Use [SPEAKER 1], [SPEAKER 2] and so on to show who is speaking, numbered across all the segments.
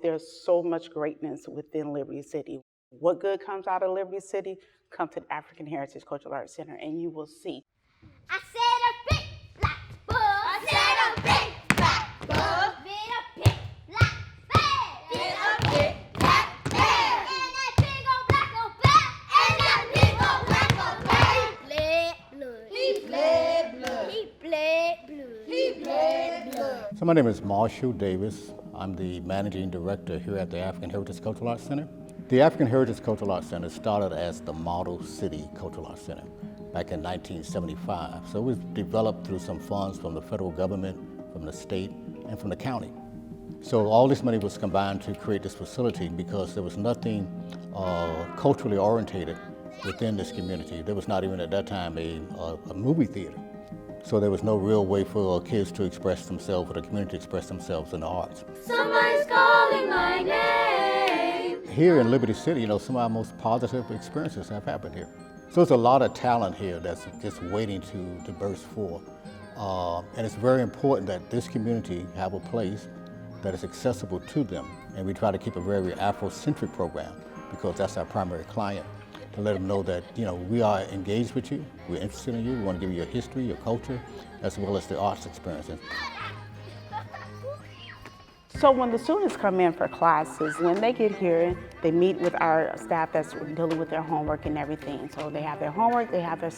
[SPEAKER 1] there's so much greatness within Liberty City. What good comes out of Liberty City? Come to the African Heritage Cultural Arts Center and you will see.
[SPEAKER 2] I said a big black book. I said a big black book. Been a big black bear. Been a big black bear. And that big old black old bear. And that big old black old bear. He bled blood. He bled blood. He bled blood. He bled blood.
[SPEAKER 3] So my name is Marshall Davis. I'm the managing director here at the African Heritage Cultural Arts Center. The African Heritage Cultural Arts Center started as the Model City Cultural Arts Center back in 1975. So it was developed through some funds from the federal government, from the state, and from the county. So all this money was combined to create this facility because there was nothing culturally orientated within this community. There was not even at that time a movie theater. So there was no real way for kids to express themselves or the community to express themselves in the arts.
[SPEAKER 2] Somebody's calling my name.
[SPEAKER 3] Here in Liberty City, some of our most positive experiences have happened here. So there's a lot of talent here that's just waiting to burst forth. And it's very important that this community have a place that is accessible to them. And we try to keep a very Afrocentric program because that's our primary client. To let them know that, we are engaged with you, we're interested in you, we want to give you your history, your culture, as well as the arts experiences.
[SPEAKER 1] So when the students come in for classes, when they get here, they meet with our staff that's dealing with their homework and everything. So they have their homework, they have their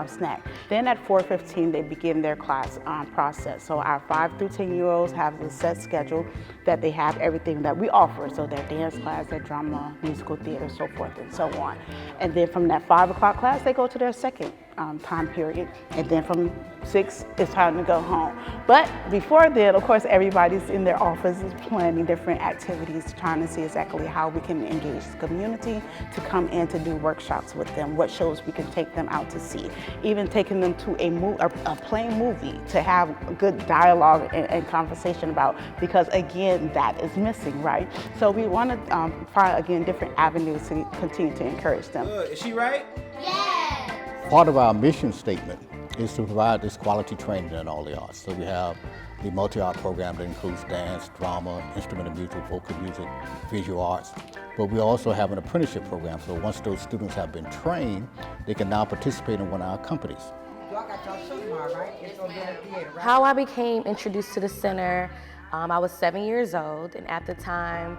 [SPEAKER 1] snack. Then at 4:15, they begin their class process. So our 5 through 10-year-olds have a set schedule that they have everything that we offer. So their dance class, their drama, musical theater, so forth and so on. And then from that 5 o'clock class, they go to their second time period. And then from 6, it's time to go home. But before then, of course, everybody's in their offices planning different activities, trying to see exactly how we can engage the community to come in to do workshops with them, what shows we can take them out to see, even taking them to a plain movie to have good dialogue and conversation about, because again, that is missing, right? So we want to find, again, different avenues to continue to encourage them.
[SPEAKER 4] Is she right?
[SPEAKER 2] Yes.
[SPEAKER 3] Part of our mission statement is to provide this quality training in all the arts. So we have the multi-art program that includes dance, drama, instrumental music, vocal music, visual arts. But we also have an apprenticeship program, so once those students have been trained, they can now participate in one of our companies.
[SPEAKER 5] Y'all got y'all show tomorrow, right? It's gonna be in the theater, right?
[SPEAKER 6] How I became introduced to the center, I was 7 years old, and at the time,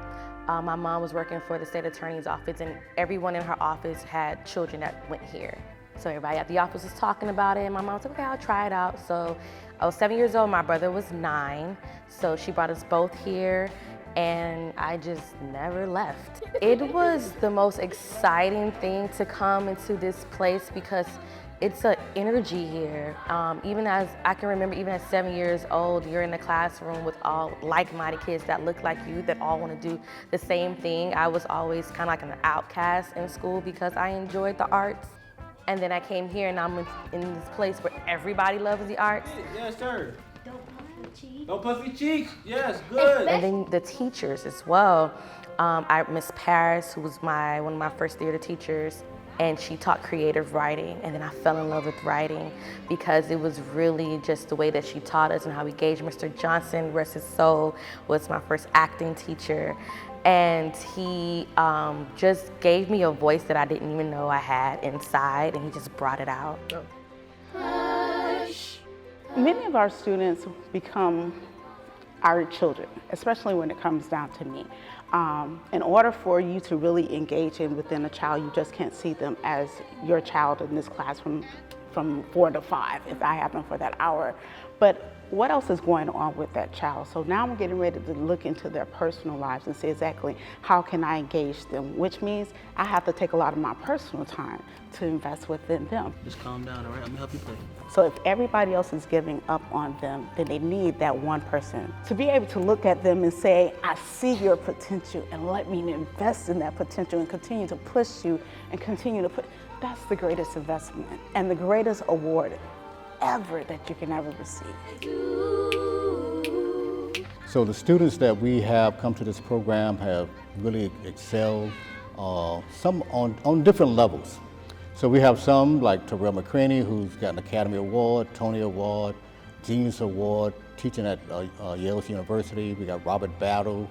[SPEAKER 6] my mom was working for the state attorney's office, and everyone in her office had children that went here. So everybody at the office was talking about it, and my mom said, okay, I'll try it out. So I was 7 years old, my brother was 9, so she brought us both here, and I just never left. It was the most exciting thing to come into this place because it's an energy here. Even as I can remember, even at 7 years old, you're in the classroom with all like-minded kids that look like you, that all want to do the same thing. I was always kind of like an outcast in school because I enjoyed the arts. And then I came here and I'm in this place where everybody loves the arts.
[SPEAKER 4] Yes, sir. No puffy cheeks. Yes, good.
[SPEAKER 6] And then the teachers as well. Miss Paris, who was one of my first theater teachers, and she taught creative writing. And then I fell in love with writing because it was really just the way that she taught us and how we engaged. Mr. Johnson, rest his soul, was my first acting teacher. And he just gave me a voice that I didn't even know I had inside, and he just brought it out.
[SPEAKER 2] Hush.
[SPEAKER 1] Many of our students become our children, especially when it comes down to me. In order for you to really engage within a child, you just can't see them as your child in this class from 4 to 5, if I have them for that hour. But what else is going on with that child? So now we're getting ready to look into their personal lives and see exactly how can I engage them, which means I have to take a lot of my personal time to invest within them.
[SPEAKER 4] Just calm down, all right? I'm gonna help you play.
[SPEAKER 1] So if everybody else is giving up on them, then they need that one person to be able to look at them and say, I see your potential, and let me invest in that potential and continue to push you and continue to put. That's the greatest investment and the greatest award ever that you can ever receive.
[SPEAKER 3] So the students that we have come to this program have really excelled, some on different levels. So we have some like Tarell McCraney, who's got an Academy Award, Tony Award, Genius Award, teaching at Yale University. We got Robert Battle,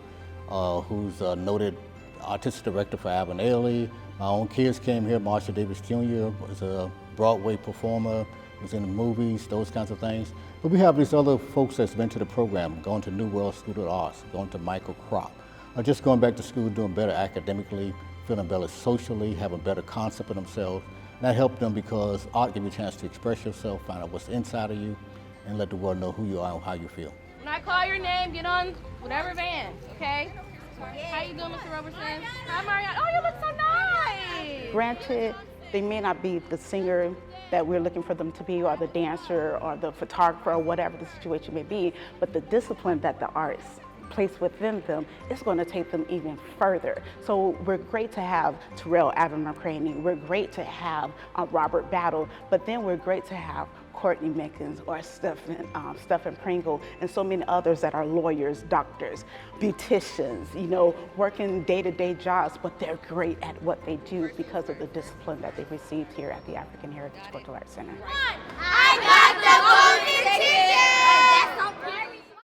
[SPEAKER 3] who's a noted artistic director for Alvin Ailey. My own kids came here. Marshall Davis Jr. was a Broadway performer, was in the movies, those kinds of things. But we have these other folks that's been to the program, going to New World School of Arts, going to Michael Crop, or just going back to school, doing better academically, feeling better socially, having a better concept of themselves. And that helped them because art gives you a chance to express yourself, find out what's inside of you, and let the world know who you are and how you feel.
[SPEAKER 7] When I call your name, get on whatever van, okay? How you doing, Mr. Robertson? Hi, Marianne. Oh, you look so nice.
[SPEAKER 1] Granted, they may not be the singer that we're looking for them to be, or the dancer, or the photographer, or whatever the situation may be, but the discipline that the arts place within them is going to take them even further. So we're great to have Tarell Alvin McCraney, we're great to have Robert Battle, but then we're great to have Courtney Mickens or Stephen Pringle, and so many others that are lawyers, doctors, beauticians, you know, working day-to-day jobs, but they're great at what they do because of the discipline that they've received here at the African Heritage Cultural Arts Center.
[SPEAKER 2] I got the